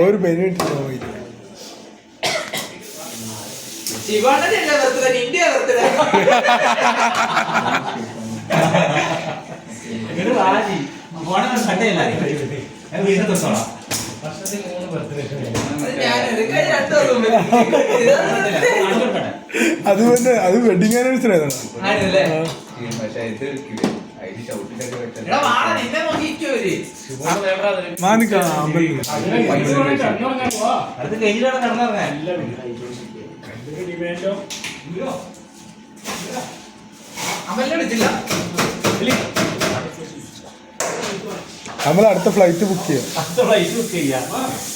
ഒരു ബെനിറ്റ് അതുകൊണ്ട് അത് വെഡിങ് ആനിവേഴ്സറി നമ്മൾ അടുത്ത ഫ്ലൈറ്റ് ബുക്ക് ചെയ്യാം.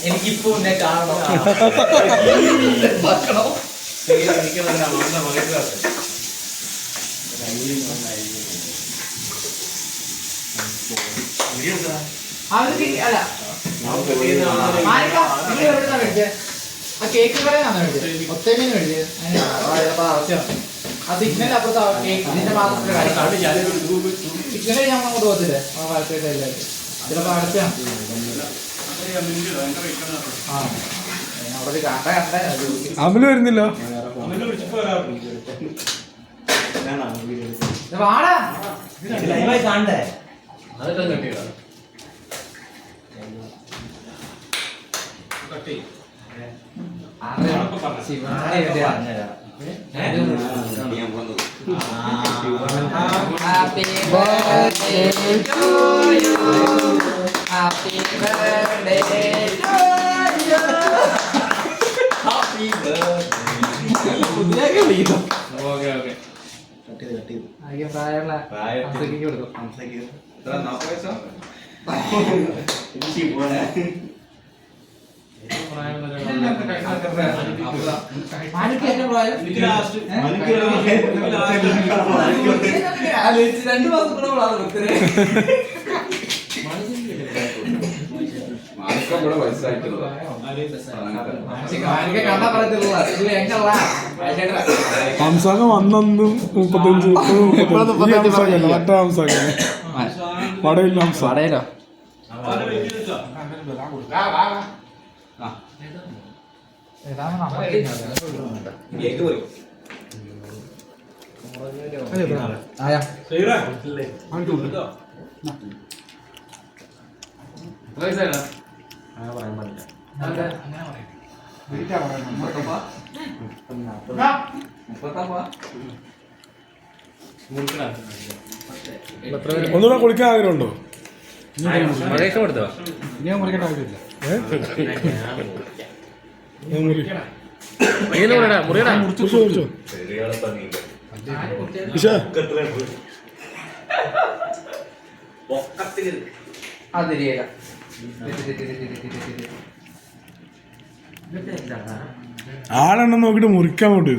എനിക്കിപ്പോ കാണണം. കേക്ക് കടയിലാണ് മേടിച്ചത്, ഒത്തേമീന്ന് മേടിച്ചത്. ആ സിഗ്നൽ അപ്പുറത്ത് കേക്കിന്റെ മാത്രമേ സിഗ്നൽ ഞാൻ അങ്ങോട്ട് പോകത്തില്ലേ ചിലപ്പോ അടച്ചാണ്. അമല് വരുന്നില്ലോ. വാടാ കാണണ്ടേ Happy birthday to you. Happy birthday to you. Happy birthday. Okay. Ayo പ്രായമുള്ള ഹംസയ്ക്ക് കൊടുക്കും. ഹംസയ്ക്ക് ഹംസാഖ വന്നു 35 മറ്റേ ഹംസാഖ വടയില്ല ഹംസ വടയിലോ ഒന്നുകൂടെ കുളിക്കാൻ ആഗ്രഹമുണ്ടോ? ആളെണ്ണം നോക്കിട്ട് മുറിക്കാൻ കൊണ്ട്